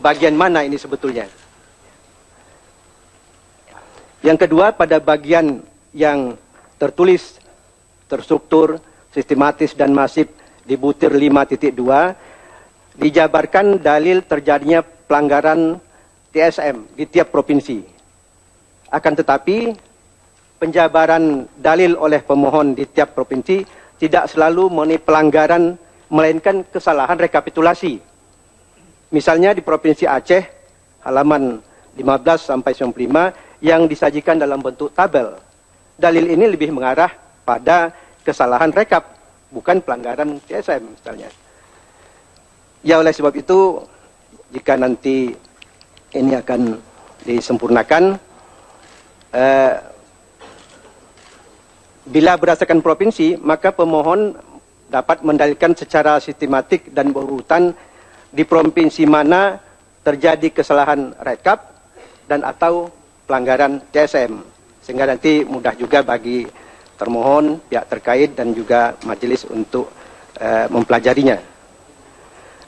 bagian mana ini sebetulnya. Yang kedua, pada bagian yang tertulis, terstruktur, sistematis dan masif di butir 5.2 dijabarkan dalil terjadinya pelanggaran TSM di tiap provinsi. Akan tetapi penjabaran dalil oleh pemohon di tiap provinsi tidak selalu mengenai pelanggaran, melainkan kesalahan rekapitulasi. Misalnya di Provinsi Aceh, halaman 15 sampai 95 yang disajikan dalam bentuk tabel. Dalil ini lebih mengarah pada kesalahan rekap, bukan pelanggaran TSM misalnya. Ya, oleh sebab itu, jika nanti ini akan disempurnakan, bila berdasarkan provinsi, maka pemohon dapat mendalilkan secara sistematik dan berurutan di provinsi mana terjadi kesalahan rekap dan atau pelanggaran TSM, sehingga nanti mudah juga bagi termohon, pihak terkait dan juga majelis untuk mempelajarinya.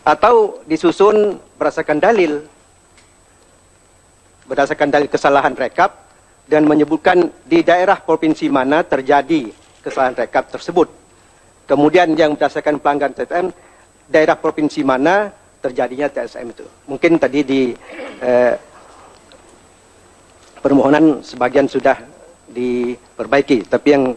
Atau disusun berdasarkan dalil kesalahan rekap dan menyebutkan di daerah provinsi mana terjadi kesalahan rekap tersebut. Kemudian yang berdasarkan pelanggaran TSM, daerah provinsi mana terjadinya TSM itu. Mungkin tadi di permohonan sebagian sudah diperbaiki, tapi yang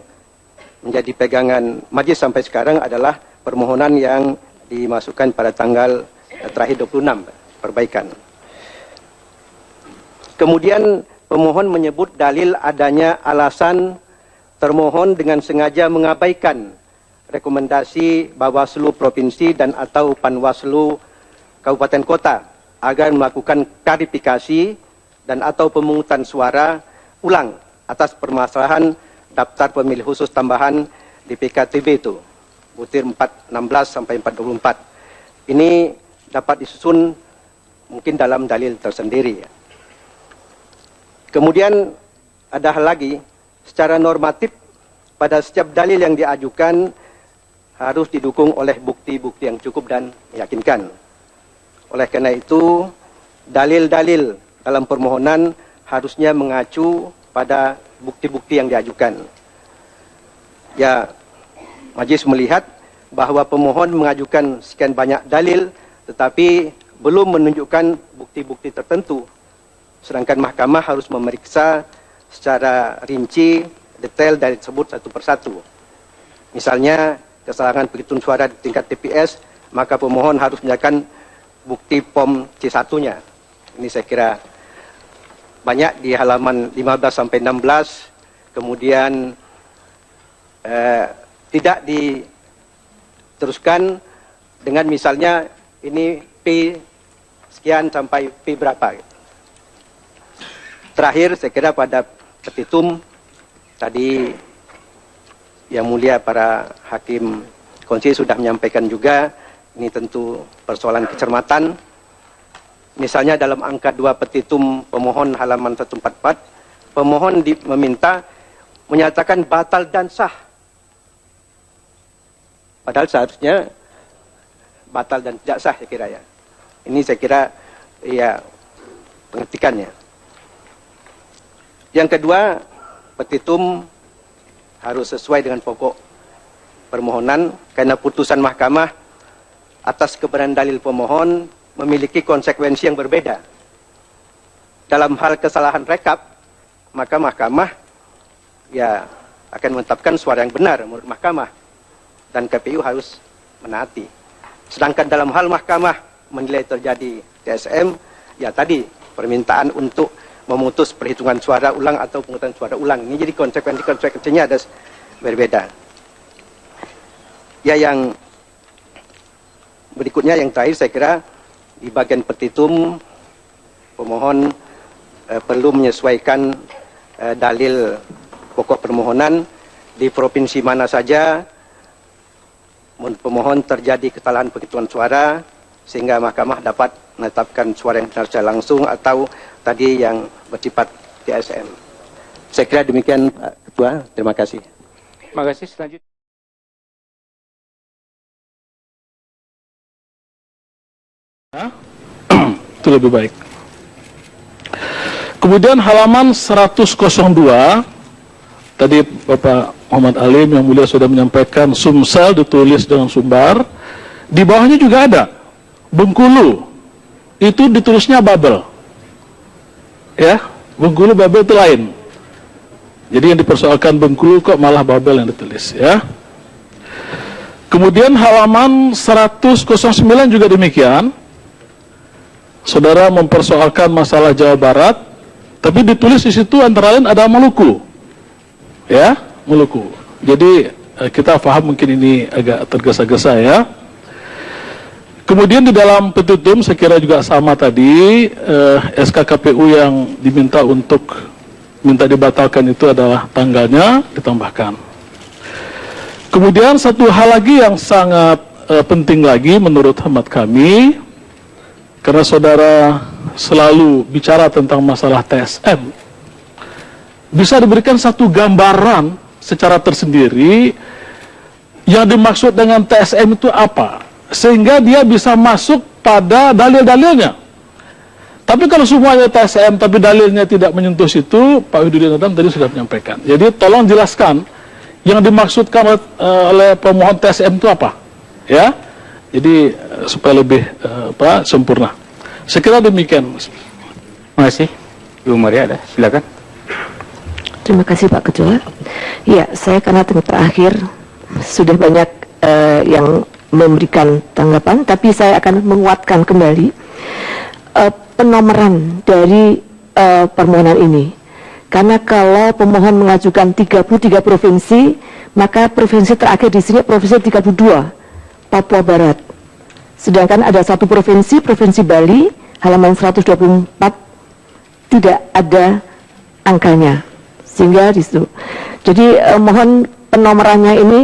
menjadi pegangan majelis sampai sekarang adalah permohonan yang dimasukkan pada tanggal terakhir 26, perbaikan. Kemudian pemohon menyebut dalil adanya alasan termohon dengan sengaja mengabaikan rekomendasi Bawaslu Provinsi dan atau Panwaslu Kabupaten Kota agar melakukan klarifikasi dan atau pemungutan suara ulang atas permasalahan daftar pemilih khusus tambahan di PKTB itu, butir 416 sampai 424. Ini dapat disusun mungkin dalam dalil tersendiri. Kemudian ada hal lagi, secara normatif pada setiap dalil yang diajukan harus didukung oleh bukti-bukti yang cukup dan meyakinkan. Oleh karena itu, dalil-dalil dalam permohonan harusnya mengacu pada bukti-bukti yang diajukan. Ya, majelis melihat bahwa pemohon mengajukan sekian banyak dalil, tetapi belum menunjukkan bukti-bukti tertentu. Sedangkan mahkamah harus memeriksa secara rinci, detail dalil tersebut satu persatu. Misalnya, kesalahan penghitungan suara di tingkat TPS, maka pemohon harus menyerahkan bukti POM C1-nya. Ini saya kira banyak di halaman 15 sampai 16, kemudian tidak diteruskan dengan misalnya ini P sekian sampai P berapa. Terakhir saya kira pada petitum tadi yang mulia para hakim konstitusi sudah menyampaikan juga, ini tentu persoalan kecermatan. Misalnya dalam angka 2 petitum pemohon halaman 144, pemohon meminta menyatakan batal dan sah. Padahal seharusnya batal dan tidak sah saya kira ya. Ini saya kira ya pengetikannya. Yang kedua, petitum harus sesuai dengan pokok permohonan karena putusan mahkamah atas kebenaran dalil pemohon memiliki konsekuensi yang berbeda. Dalam hal kesalahan rekap, maka mahkamah ya akan menetapkan suara yang benar menurut mahkamah dan KPU harus menaati. Sedangkan dalam hal mahkamah menilai terjadi TSM, ya tadi permintaan untuk memutus perhitungan suara ulang atau pemungutan suara ulang. Ini jadi konsekuensinya ada berbeda. Ya, yang berikutnya yang terakhir saya kira di bagian petitum pemohon perlu menyesuaikan dalil pokok permohonan di provinsi mana saja pemohon terjadi kesalahan penghitungan suara sehingga mahkamah dapat menetapkan suara yang benar secara langsung atau tadi yang bersifat TSM. Saya kira demikian Pak Ketua. Terima kasih. Terima kasih. Selanjutnya. itu lebih baik. Kemudian halaman 102, tadi Bapak Muhammad Alim yang mulia sudah menyampaikan Sumsel ditulis dengan sumbar, di bawahnya juga ada Bengkulu, itu ditulisnya Babel, ya, Bengkulu Babel itu lain. Jadi yang dipersoalkan Bengkulu kok malah Babel yang ditulis, ya. Kemudian halaman 109 juga demikian, saudara mempersoalkan masalah Jawa Barat, tapi ditulis di situ antara lain ada Maluku, ya, Maluku. Jadi kita paham mungkin ini agak tergesa-gesa, ya. Kemudian di dalam petitum saya kira juga sama tadi, SK KPU yang diminta untuk minta dibatalkan itu adalah tanggalnya ditambahkan. Kemudian satu hal lagi yang sangat penting lagi menurut hemat kami, karena saudara selalu bicara tentang masalah TSM, bisa diberikan satu gambaran secara tersendiri yang dimaksud dengan TSM itu apa, sehingga dia bisa masuk pada dalil-dalilnya. Tapi kalau semuanya TSM tapi dalilnya tidak menyentuh situ, Pak Widudin Adam tadi sudah menyampaikan. Jadi tolong jelaskan yang dimaksudkan oleh pemohon TSM itu apa, ya. Jadi supaya lebih sempurna. Sekira demikian. Terima kasih. Ibu Maria, ada, silakan. Terima kasih Pak Ketua. Ya, saya karena terakhir sudah banyak yang memberikan tanggapan, tapi saya akan menguatkan kembali penomoran dari permohonan ini. Karena kalau pemohon mengajukan 33 provinsi, maka provinsi terakhir di sini provinsi 32, Papua Barat. Sedangkan ada satu provinsi, Provinsi Bali, halaman 124, tidak ada angkanya. Sehingga di situ. Jadi mohon penomorannya ini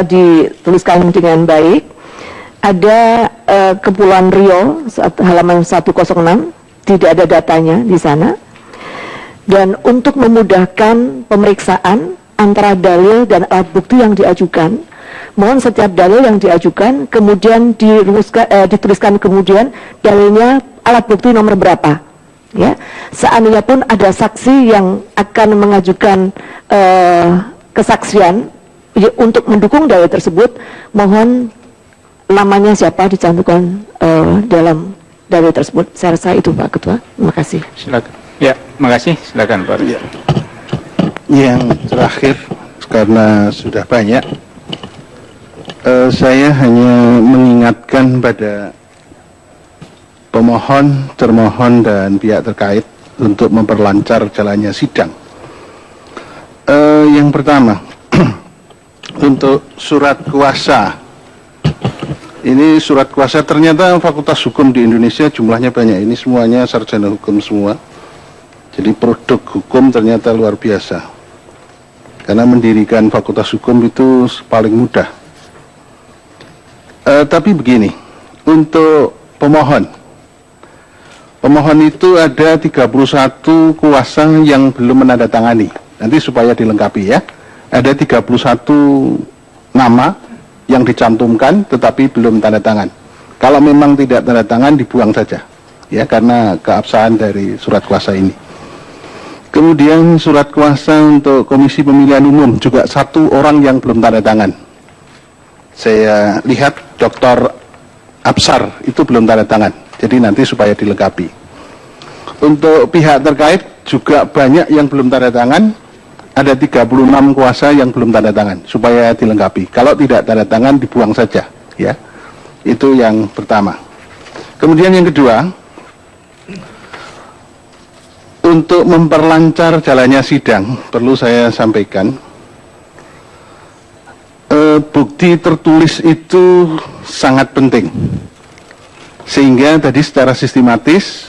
dituliskan dengan baik. Ada Kepulauan Riau, halaman 106, tidak ada datanya di sana. Dan untuk memudahkan pemeriksaan antara dalil dan alat bukti yang diajukan, mohon setiap dalil yang diajukan kemudian dituliskan kemudian dalilnya alat bukti nomor berapa, ya. Seandainya pun ada saksi yang akan mengajukan kesaksian ya, untuk mendukung dalil tersebut, mohon namanya siapa dicantumkan dalam dalil tersebut. Saya rasa itu Pak Ketua. Terima kasih. Silakan. Ya, makasih. Silakan Pak. Ya. Yang terakhir, karena sudah banyak, saya hanya mengingatkan pada pemohon, termohon, dan pihak terkait untuk memperlancar jalannya sidang. Yang pertama, untuk surat kuasa. Ini surat kuasa, ternyata Fakultas Hukum di Indonesia jumlahnya banyak. Ini semuanya sarjana hukum semua. Jadi produk hukum ternyata luar biasa. Karena mendirikan Fakultas Hukum itu paling mudah. Tapi begini, untuk pemohon itu ada 31 kuasa yang belum menandatangani. Nanti supaya dilengkapi ya. Ada 31 nama yang dicantumkan tetapi belum tanda tangan. Kalau memang tidak tanda tangan dibuang saja. Ya, karena keabsahan dari surat kuasa ini. Kemudian surat kuasa untuk Komisi Pemilihan Umum juga satu orang yang belum tanda tangan. Saya lihat Dr. Absar itu belum tanda tangan. Jadi nanti supaya dilengkapi. Untuk pihak terkait juga banyak yang belum tanda tangan. Ada 36 kuasa yang belum tanda tangan supaya dilengkapi. Kalau tidak tanda tangan dibuang saja, ya. Itu yang pertama. Kemudian yang kedua, untuk memperlancar jalannya sidang, perlu saya sampaikan, bukti tertulis itu sangat penting. Sehingga tadi secara sistematis,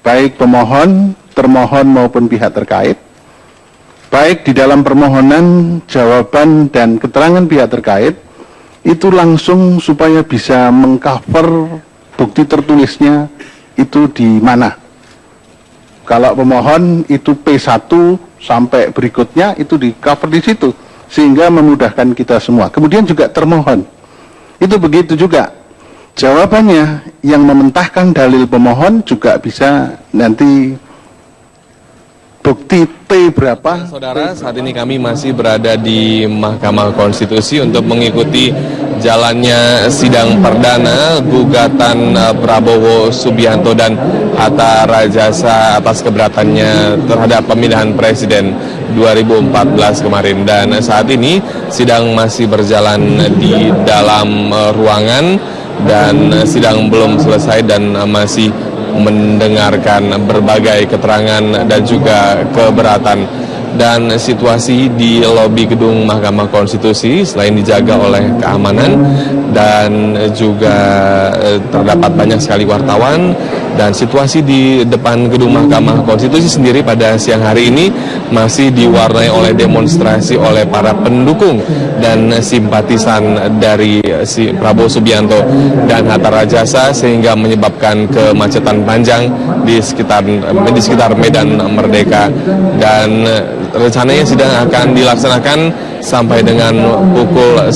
baik pemohon, termohon maupun pihak terkait, baik di dalam permohonan, jawaban, dan keterangan pihak terkait, itu langsung supaya bisa mengcover bukti tertulisnya itu di mana. Kalau pemohon itu P1 sampai berikutnya itu di cover di situ, sehingga memudahkan kita semua. Kemudian juga termohon, itu begitu juga. Jawabannya, yang mementahkan dalil pemohon juga bisa nanti bukti T berapa. Saudara, saat ini kami masih berada di Mahkamah Konstitusi untuk mengikuti jalannya sidang perdana gugatan Prabowo Subianto dan Hatta Rajasa atas keberatannya terhadap pemilihan presiden 2014 kemarin. Dan saat ini sidang masih berjalan di dalam ruangan dan sidang belum selesai dan masih mendengarkan berbagai keterangan dan juga keberatan. Dan situasi di lobi gedung Mahkamah Konstitusi selain dijaga oleh keamanan dan juga terdapat banyak sekali wartawan, dan situasi di depan gedung Mahkamah Konstitusi sendiri pada siang hari ini masih diwarnai oleh demonstrasi oleh para pendukung dan simpatisan dari si Prabowo Subianto dan Hatta Rajasa, sehingga menyebabkan kemacetan panjang di sekitar Medan Merdeka. Dan rencananya sidang akan dilaksanakan sampai dengan pukul 1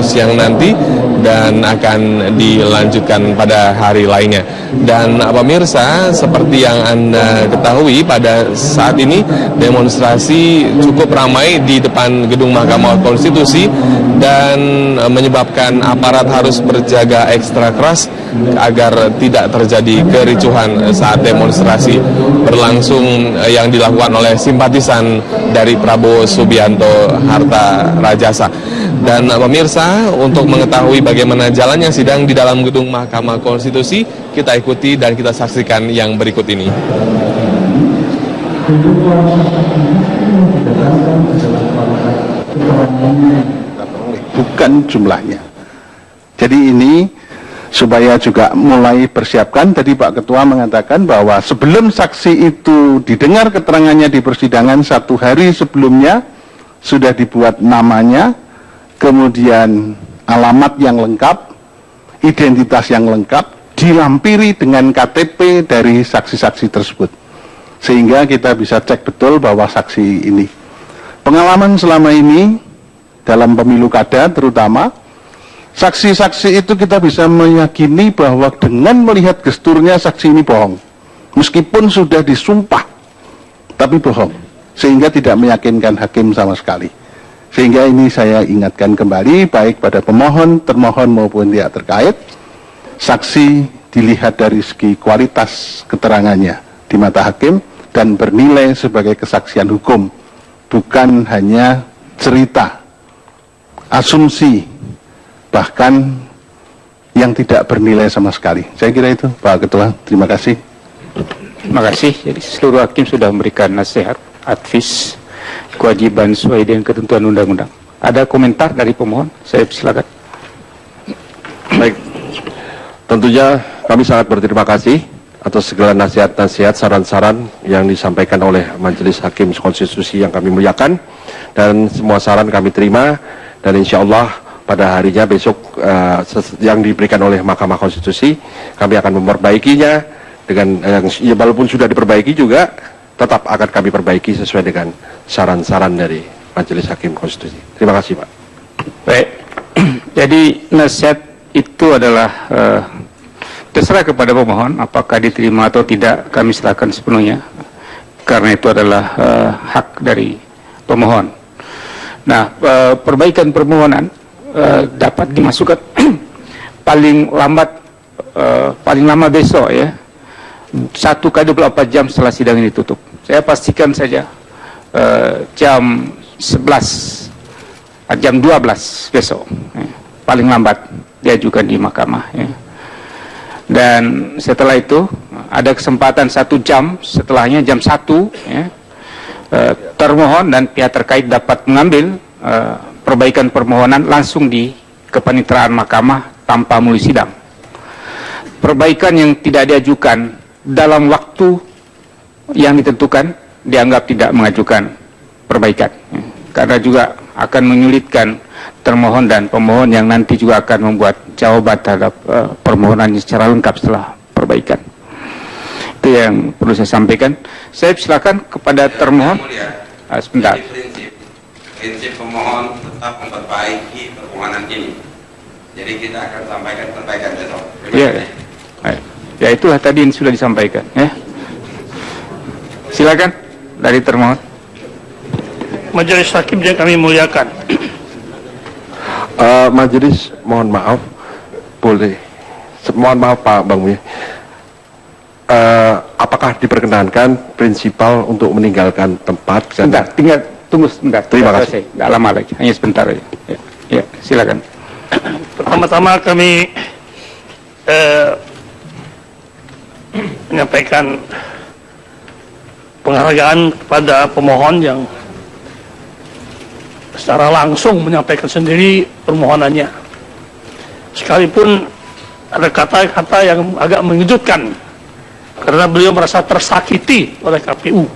siang nanti dan akan dilanjutkan pada hari lainnya. Dan pemirsa, seperti yang Anda ketahui, pada saat ini demonstrasi cukup ramai di depan gedung Mahkamah Konstitusi dan menyebabkan aparat harus berjaga ekstra keras agar tidak terjadi kericuhan saat demonstrasi berlangsung yang dilakukan oleh simpatisan dari Prabowo Subianto Hatta Rajasa. Dan pemirsa, untuk mengetahui bagaimana jalannya sidang di dalam gedung Mahkamah Konstitusi, kita ikuti dan kita saksikan yang berikut ini. Bukan jumlahnya. Jadi ini supaya juga mulai persiapkan. Tadi Pak Ketua mengatakan bahwa sebelum saksi itu didengar keterangannya di persidangan, 1 hari sebelumnya sudah dibuat namanya, kemudian alamat yang lengkap, identitas yang lengkap, dilampiri dengan KTP dari saksi-saksi tersebut, sehingga kita bisa cek betul bahwa saksi ini. Pengalaman selama ini dalam pemilu kada terutama, saksi-saksi itu kita bisa meyakini bahwa dengan melihat gesturnya saksi ini bohong, meskipun sudah disumpah tapi bohong, sehingga tidak meyakinkan hakim sama sekali. Sehingga ini saya ingatkan kembali, baik pada pemohon, termohon maupun pihak terkait, saksi dilihat dari segi kualitas keterangannya di mata hakim dan bernilai sebagai kesaksian hukum, bukan hanya cerita, asumsi, bahkan yang tidak bernilai sama sekali. Saya kira itu, Pak Ketua. Terima kasih. Terima kasih. Jadi seluruh hakim sudah memberikan nasihat, advis, kewajiban sesuai dengan ketentuan undang-undang. Ada komentar dari pemohon? Saya silakan. Baik, tentunya kami sangat berterima kasih atas segala nasihat-nasihat, saran-saran yang disampaikan oleh Majelis Hakim Konstitusi yang kami muliakan, dan semua saran kami terima, dan insya Allah pada harinya besok yang diberikan oleh Mahkamah Konstitusi kami akan memperbaikinya dengan ya, walaupun sudah diperbaiki juga tetap akan kami perbaiki sesuai dengan saran-saran dari Majelis Hakim Konstitusi. Terima kasih, Pak. Baik, jadi nasihat itu adalah terserah kepada pemohon apakah diterima atau tidak, kami serahkan sepenuhnya karena itu adalah hak dari pemohon. Nah, perbaikan permohonan dapat dimasukkan paling lama besok ya, 1x24 jam setelah sidang ini tutup. Saya pastikan saja jam 11, jam 12 besok paling lambat diajukan di mahkamah ya. Dan setelah itu ada kesempatan 1 jam setelahnya, jam 1 ya, termohon dan pihak terkait dapat mengambil perbaikan permohonan langsung di kepaniteraan mahkamah tanpa mulai sidang. Perbaikan yang tidak diajukan dalam waktu yang ditentukan dianggap tidak mengajukan perbaikan, karena juga akan menyulitkan termohon dan pemohon yang nanti juga akan membuat jawaban terhadap permohonannya secara lengkap setelah perbaikan. Itu yang perlu saya sampaikan. Saya silakan kepada termohon. Sebentar. Prinsip pemohon tetap memperbaiki permohonan ini. Jadi kita akan sampaikan perbaikan besok. Ya, ya itulah tadi yang sudah disampaikan. Ya. Silakan dari termohon. Majelis Hakim yang kami muliakan. Majelis, mohon maaf, boleh. Mohon maaf Pak Bang Muya. Apakah diperkenankan prinsipal untuk meninggalkan tempat? Sebentar, tinggal tunggu sebentar. Terima kasih. Tidak lama lagi, hanya sebentar aja. Ya, silakan. Pertama-tama kami menyampaikan penghargaan kepada pemohon yang secara langsung menyampaikan sendiri permohonannya. Sekalipun ada kata-kata yang agak mengejutkan karena beliau merasa tersakiti oleh KPU.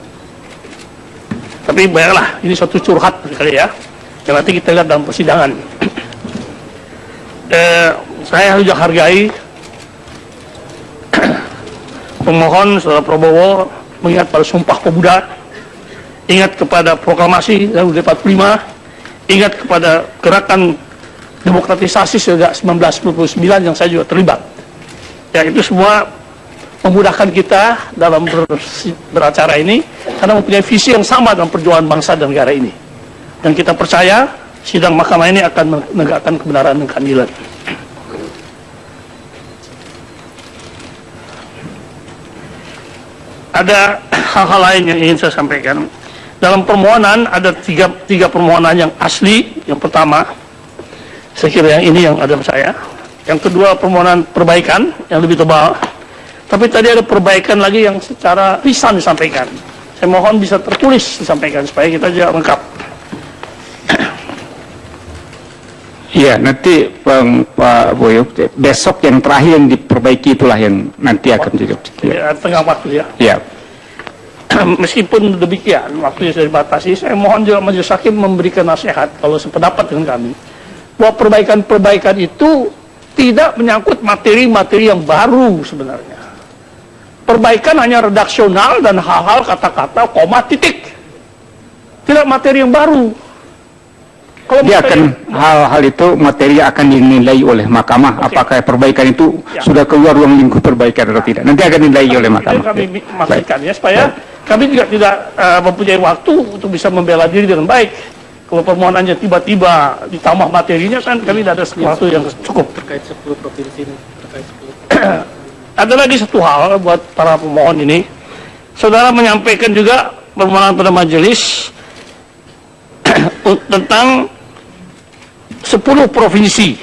Tapi baiklah, ini suatu curhat sekali ya. Yang nanti kita lihat dalam persidangan. Saya juga hargai pemohon Saudara Prabowo mengingat pada Sumpah Pemuda, ingat kepada proklamasi tahun 1945, ingat kepada gerakan demokratisasi sejak 1999 yang saya juga terlibat. Ya, itu semua memudahkan kita dalam beracara ini karena mempunyai visi yang sama dalam perjuangan bangsa dan negara ini. Dan kita percaya sidang mahkamah ini akan menegakkan kebenaran dan keadilan. Ada hal-hal lain yang ingin saya sampaikan. Dalam permohonan ada tiga permohonan yang asli. Yang pertama, saya kira yang ini yang ada saya. Yang kedua, permohonan perbaikan yang lebih tebal. Tapi tadi ada perbaikan lagi yang secara lisan disampaikan. Saya mohon bisa tertulis disampaikan supaya kita juga lengkap. Iya, nanti Pak Boyo, besok yang terakhir yang diperbaiki itulah yang nanti akan dijawab. Ya, tengah waktu ya. Ya. Meskipun demikian, waktunya sudah dibatasi, saya mohon juga Majelis Hakim memberikan nasihat kalau sependapat dengan kami, bahwa perbaikan-perbaikan itu tidak menyangkut materi-materi yang baru sebenarnya. Perbaikan hanya redaksional dan hal-hal kata-kata, koma, titik. Tidak materi yang baru. Kalau Dia akan hal-hal itu materi akan dinilai oleh mahkamah. Oke. Apakah perbaikan itu Ya. sudah keluar ruang lingkup perbaikan atau tidak. Nanti akan dinilai oleh itu mahkamah. kami Ya. maksudkan ya, supaya kami juga tidak mempunyai waktu untuk bisa membela diri dengan baik. Kalau permohonannya tiba-tiba ditambah materinya kan kami tidak ada waktu yang cukup. Terkait 10 provinsi ini, terkait 10. Ada lagi satu hal buat para pemohon ini. Saudara menyampaikan juga permohonan pada majelis tentang 10 provinsi.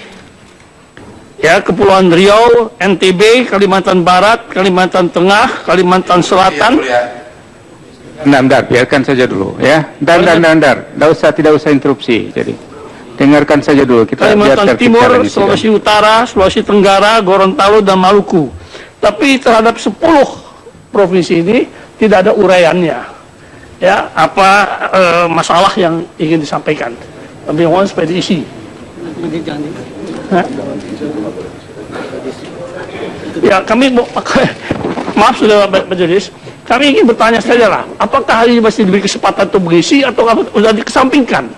Ya, Kepulauan Riau, NTB, Kalimantan Barat, Kalimantan Tengah, Kalimantan Selatan. Bentar, biarkan saja dulu ya. Tidak usah interupsi. Jadi dengarkan saja dulu. Kita Kalimantan biar Timur, terbicara di Sulawesi sidang. Utara, Sulawesi Tenggara, Gorontalo, dan Maluku. Tapi terhadap 10 provinsi ini tidak ada uraiannya. Ya, apa masalah yang ingin disampaikan? Kami mohon supaya diisi. Hah? Ya, kami maaf sudah majelis. Kami ingin bertanya saja lah, apakah hari ini masih diberi kesempatan untuk mengisi atau sudah dikesampingkan?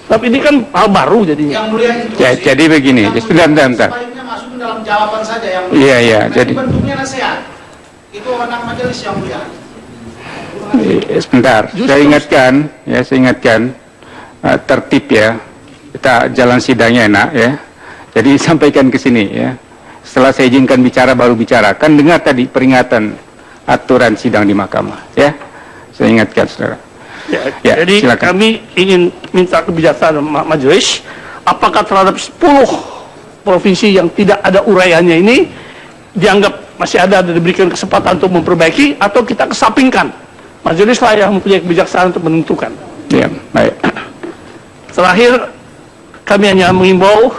Tapi ini kan hal baru jadinya. Yang mulia Ya, jadi begini, bentar. Sebaiknya masuk dalam jawaban saja yang mulia. Iya, Nanti jadi bentuknya nasihat. Itu wewenang majelis yang mulia. sebentar. Saya ingatkan tertib ya. Kita jalan sidangnya enak ya. Jadi sampaikan ke sini ya. Setelah saya izinkan bicara baru bicara. Kan dengar tadi peringatan aturan sidang di mahkamah ya. Saya ingatkan saudara. Ya, Jadi silakan. kami ingin minta kebijaksanaan majelis, apakah terhadap 10 provinsi yang tidak ada uraiannya ini dianggap masih ada dan diberikan kesempatan untuk memperbaiki atau kita kesampingkan? Majelis lah yang mempunyai kebijaksanaan untuk menentukan. Ya, baik. Terakhir, kami hanya mengimbau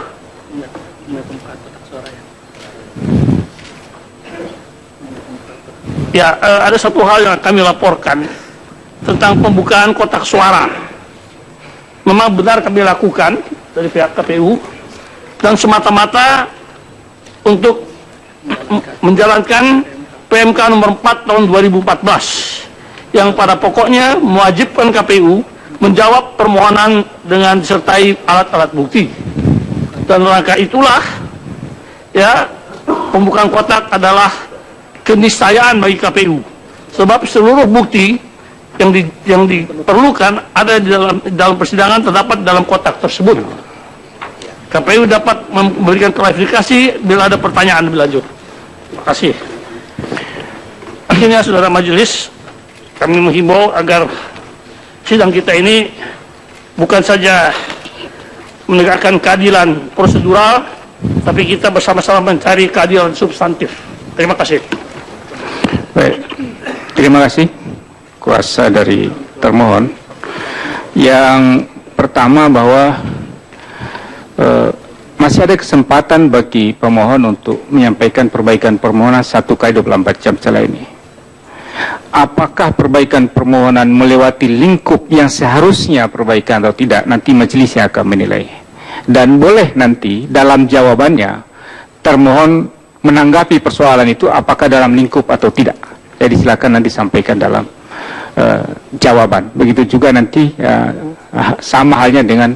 ya, ada satu hal yang kami laporkan tentang pembukaan kotak suara. Memang benar kami lakukan dari pihak KPU dan semata-mata untuk menjalankan PMK nomor 4 tahun 2014 yang pada pokoknya mewajibkan KPU menjawab permohonan dengan disertai alat-alat bukti. Dan rangka itulah ya, pembukaan kotak adalah keniscayaan bagi KPU, sebab seluruh bukti yang diperlukan ada di dalam persidangan terdapat dalam kotak tersebut. KPU dapat memberikan klarifikasi bila ada pertanyaan lebih lanjut. Terima kasih. Akhirnya, saudara majelis, kami menghimbau agar sidang kita ini bukan saja menegakkan keadilan prosedural, tapi kita bersama-sama mencari keadilan substantif. Terima kasih. Baik, terima kasih kuasa dari termohon. Yang pertama bahwa masih ada kesempatan bagi pemohon untuk menyampaikan perbaikan permohonan 1x24 jam setelah ini. Apakah perbaikan permohonan melewati lingkup yang seharusnya perbaikan atau tidak, nanti majelis yang akan menilai. Dan boleh nanti dalam jawabannya termohon menanggapi persoalan itu apakah dalam lingkup atau tidak. Jadi silakan nanti sampaikan dalam jawaban. Begitu juga nanti sama halnya dengan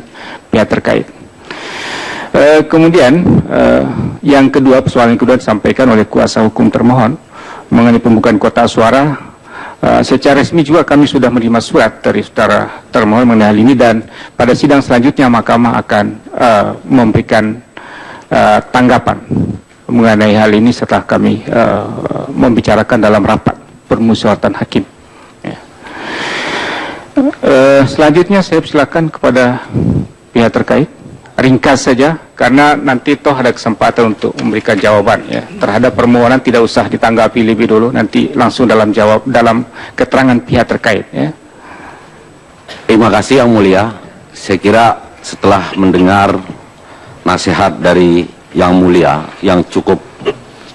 pihak terkait. Kemudian yang kedua, persoalan kedua disampaikan oleh kuasa hukum termohon mengenai pembukaan kotak suara. Secara resmi juga kami sudah menerima surat dari saudara termohon mengenai hal ini, dan pada sidang selanjutnya mahkamah akan memberikan tanggapan mengenai hal ini setelah kami membicarakan dalam rapat permusyawaratan hakim. Ya. Selanjutnya saya silakan kepada pihak terkait, ringkas saja karena nanti toh ada kesempatan untuk memberikan jawaban ya terhadap permohonan, tidak usah ditanggapi lebih dulu, nanti langsung dalam keterangan pihak terkait ya. Terima kasih Yang Mulia. Saya kira setelah mendengar nasihat dari Yang Mulia yang cukup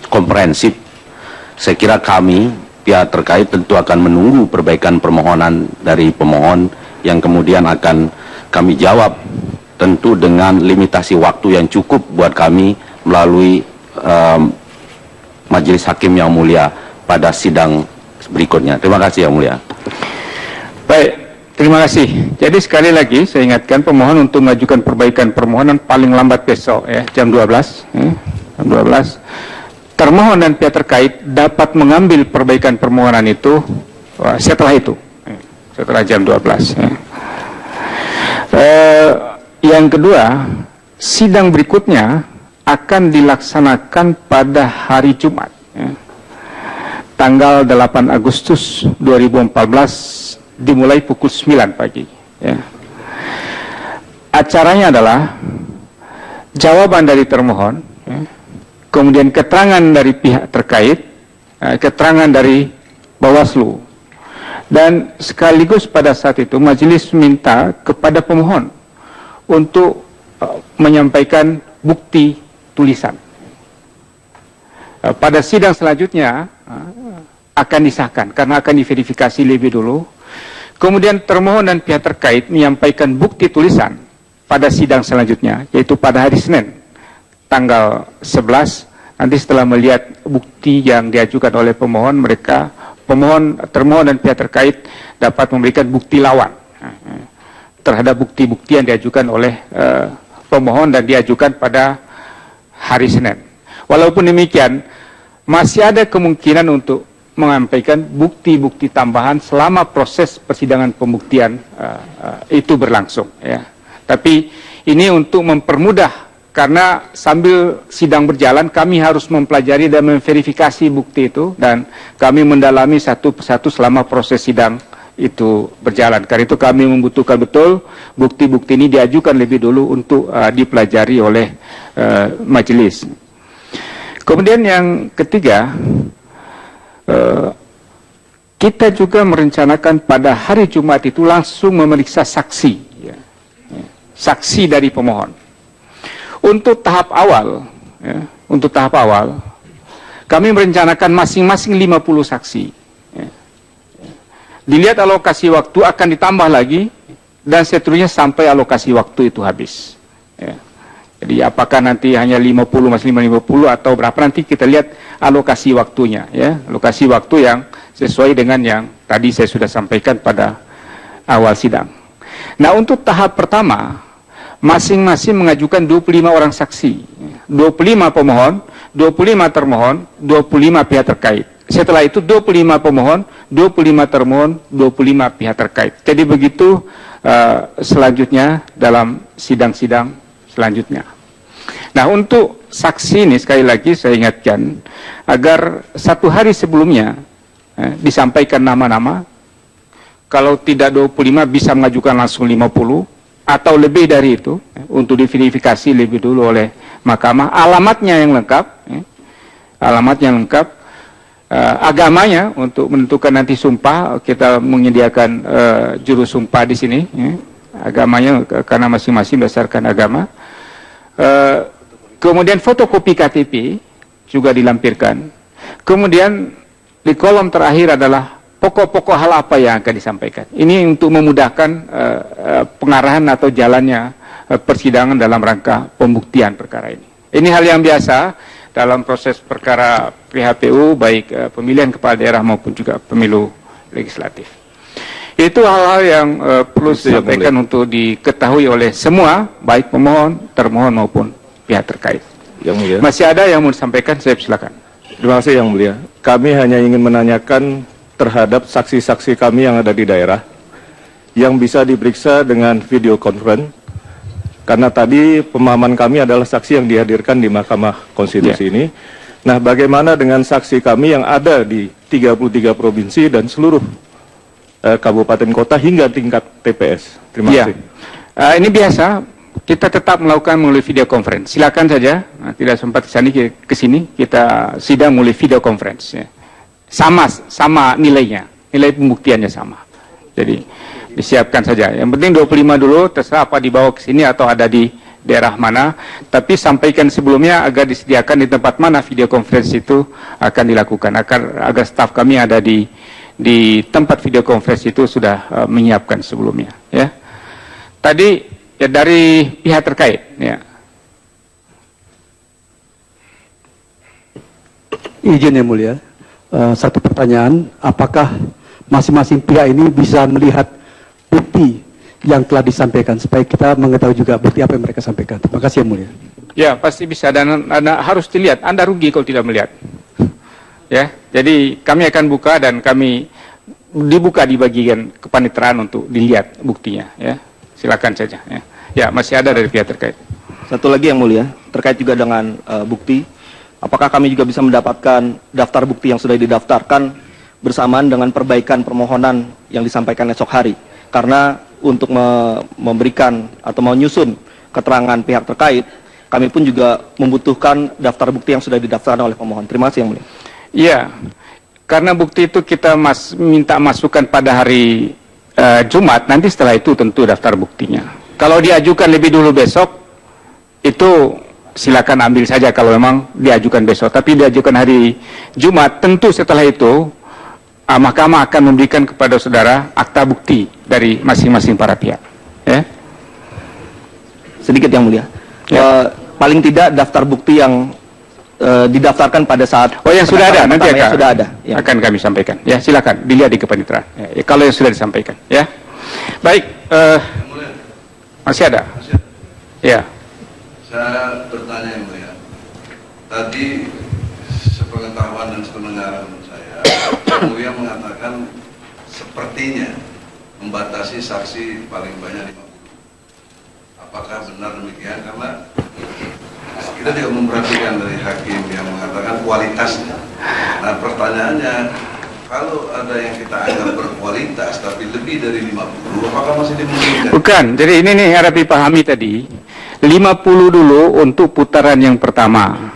komprehensif, saya kira kami pihak terkait tentu akan menunggu perbaikan permohonan dari pemohon yang kemudian akan kami jawab, tentu dengan limitasi waktu yang cukup buat kami melalui Majelis Hakim Yang Mulia pada sidang berikutnya. Terima kasih Yang Mulia. Baik, terima kasih. Jadi sekali lagi saya ingatkan pemohon untuk mengajukan perbaikan permohonan paling lambat besok ya, jam 12. Jam 12. Termohon dan pihak terkait dapat mengambil perbaikan permohonan itu setelah itu, setelah jam 12. Ya. Yang kedua, sidang berikutnya akan dilaksanakan pada hari Jumat, ya, tanggal 8 Agustus 2014, dimulai pukul 9 pagi. Ya. Acaranya adalah jawaban dari termohon, ya, kemudian keterangan dari pihak terkait, keterangan dari Bawaslu, dan sekaligus pada saat itu majelis minta kepada pemohon untuk menyampaikan bukti tulisan. Pada sidang selanjutnya akan disahkan karena akan diverifikasi lebih dulu. Kemudian termohon dan pihak terkait menyampaikan bukti tulisan pada sidang selanjutnya, yaitu pada hari Senin tanggal 11. Nanti setelah melihat bukti yang diajukan oleh pemohon, termohon dan pihak terkait dapat memberikan bukti lawan terhadap bukti-bukti yang diajukan oleh pemohon dan diajukan pada hari Senin. Walaupun demikian, masih ada kemungkinan untuk menyampaikan bukti-bukti tambahan selama proses persidangan pembuktian itu berlangsung. Ya. Tapi ini untuk mempermudah, karena sambil sidang berjalan kami harus mempelajari dan memverifikasi bukti itu, dan kami mendalami satu persatu selama proses sidang itu berjalan. Karena itu kami membutuhkan betul bukti-bukti ini diajukan lebih dulu untuk dipelajari oleh majelis. Kemudian yang ketiga, kita juga merencanakan pada hari Jumat itu langsung memeriksa saksi, ya, saksi dari pemohon. Untuk tahap awal, ya, kami merencanakan masing-masing 50 saksi. Ya. Dilihat alokasi waktu akan ditambah lagi, dan seterusnya sampai alokasi waktu itu habis. Ya. Jadi apakah nanti hanya 50 masih 50 atau berapa, nanti kita lihat alokasi waktunya. Ya. Alokasi waktu yang sesuai dengan yang tadi saya sudah sampaikan pada awal sidang. Nah, untuk tahap pertama, masing-masing mengajukan 25 orang saksi. 25 pemohon, 25 termohon, 25 pihak terkait. Setelah itu 25 pemohon, 25 termohon, 25 pihak terkait. Jadi begitu selanjutnya dalam sidang-sidang selanjutnya. Nah, untuk saksi ini sekali lagi saya ingatkan agar 1 hari sebelumnya disampaikan nama-nama. Kalau tidak 25 bisa mengajukan langsung 50 atau lebih dari itu untuk diverifikasi lebih dulu oleh mahkamah. Alamatnya yang lengkap, alamatnya yang lengkap, agamanya untuk menentukan nanti sumpah kita menyediakan juru sumpah di sini. Agamanya karena masing-masing berdasarkan agama. Kemudian fotokopi KTP juga dilampirkan. Kemudian di kolom terakhir adalah pokok-pokok hal apa yang akan disampaikan. Ini untuk memudahkan pengarahan atau jalannya persidangan dalam rangka pembuktian perkara ini. Ini hal yang biasa dalam proses perkara PHPU, baik pemilihan kepala daerah maupun juga pemilu legislatif. Itu hal-hal yang perlu disampaikan untuk diketahui oleh semua, baik pemohon, termohon maupun pihak terkait. Yang mulia. Masih ada yang mau disampaikan, saya silakan. Terima kasih Yang Mulia. Kami hanya ingin menanyakan terhadap saksi-saksi kami yang ada di daerah yang bisa diperiksa dengan video conference, karena tadi pemahaman kami adalah saksi yang dihadirkan di Mahkamah Konstitusi ini. Nah, bagaimana dengan saksi kami yang ada di 33 provinsi dan seluruh kabupaten kota hingga tingkat TPS? Terima kasih. Ini biasa, kita tetap melakukan melalui video conference. Silakan saja, tidak sempat ke sini, kita sidang melalui video conference. Sama nilainya, nilai pembuktiannya sama. Jadi disiapkan saja. Yang penting 25 dulu, terserah apa dibawa ke sini atau ada di daerah mana. Tapi sampaikan sebelumnya agar disediakan di tempat mana video conference itu akan dilakukan. Agar staf kami ada di tempat video conference itu sudah menyiapkan sebelumnya. Ya. Tadi ya, dari pihak terkait. Ya. Izin Yang Mulia. Satu pertanyaan, apakah masing-masing pihak ini bisa melihat bukti yang telah disampaikan supaya kita mengetahui juga bukti apa yang mereka sampaikan. Terima kasih Yang Mulia. Ya, pasti bisa, dan Anda harus dilihat. Anda rugi kalau tidak melihat. Ya, jadi kami akan buka dan kami dibuka di bagian kepaniteraan untuk dilihat buktinya. Ya, silakan saja. Ya, masih ada dari pihak terkait. Satu lagi Yang Mulia, terkait juga dengan bukti. Apakah kami juga bisa mendapatkan daftar bukti yang sudah didaftarkan bersamaan dengan perbaikan permohonan yang disampaikan esok hari? Karena untuk memberikan atau menyusun keterangan pihak terkait, kami pun juga membutuhkan daftar bukti yang sudah didaftarkan oleh pemohon. Terima kasih Yang Mulia. Iya, karena bukti itu kita minta masukkan pada hari Jumat, nanti setelah itu tentu daftar buktinya. Kalau diajukan lebih dulu besok, itu silakan ambil saja kalau memang diajukan besok. Tapi diajukan hari Jumat, tentu setelah itu mahkamah akan memberikan kepada saudara akta bukti dari masing-masing para pihak. Ya. Sedikit Yang Mulia. Ya. Paling tidak daftar bukti yang didaftarkan pada saat yang sudah ada, nanti akan akan kami sampaikan. Ya, silakan dilihat di kepaniteraan. Ya, kalau yang sudah disampaikan. Ya, baik. Masih ada. Ya. Saya bertanya Yang Mulia, tadi sepengetahuan dan sependengaran saya, Yang Mulia mengatakan sepertinya membatasi saksi paling banyak 50. Apakah benar demikian? Karena kita juga memperhatikan dari hakim yang mengatakan kualitasnya. Nah, pertanyaannya, kalau ada yang kita anggap berkualitas tapi lebih dari 50, apakah masih dimungkinkan? Bukan, jadi ini nih harap dipahami tadi. 50 dulu untuk putaran yang pertama.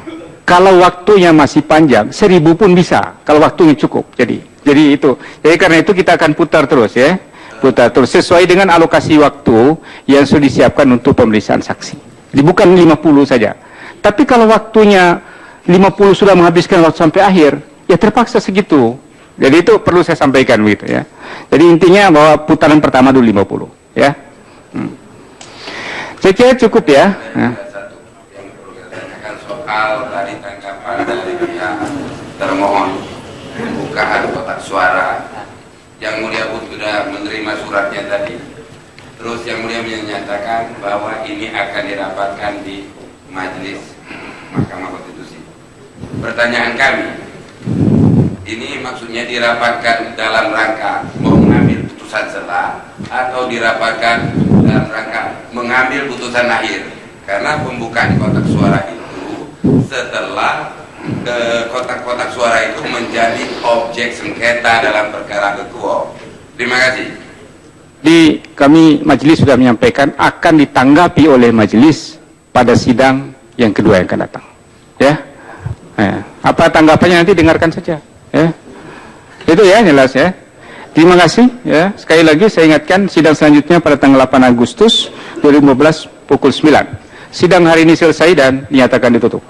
Kalau waktunya masih panjang, 1000 pun bisa. Kalau waktunya cukup. Jadi itu. Jadi karena itu kita akan putar terus ya. Putar terus sesuai dengan alokasi waktu yang sudah disiapkan untuk pemeriksaan saksi. Jadi bukan 50 saja. Tapi kalau waktunya 50 sudah menghabiskan waktu sampai akhir, ya terpaksa segitu. Jadi itu perlu saya sampaikan begitu ya. Jadi intinya bahwa putaran pertama dulu 50 ya. Saya kira cukup ya. Soal tadi tanggapan dari pihak termohon pembukaan kotak suara, Yang Mulia pun sudah menerima suratnya tadi. Terus yang mulia menyatakan bahwa ini akan dirapatkan di Majelis Mahkamah Konstitusi. Pertanyaan kami, ini maksudnya dirapatkan dalam rangka mau mengambil putusan selah atau dirapatkan dalam rangka mengambil putusan akhir? Karena pembukaan kotak suara itu setelah kotak-kotak suara itu menjadi objek sengketa dalam perkara ketua. Terima kasih. Kami majelis sudah menyampaikan akan ditanggapi oleh majelis pada sidang yang kedua yang akan datang. Ya, apa tanggapannya nanti dengarkan saja. Ya, itu ya jelas ya. Terima kasih. Ya, sekali lagi saya ingatkan sidang selanjutnya pada tanggal 8 Agustus 2015 pukul 9. Sidang hari ini selesai dan dinyatakan ditutup.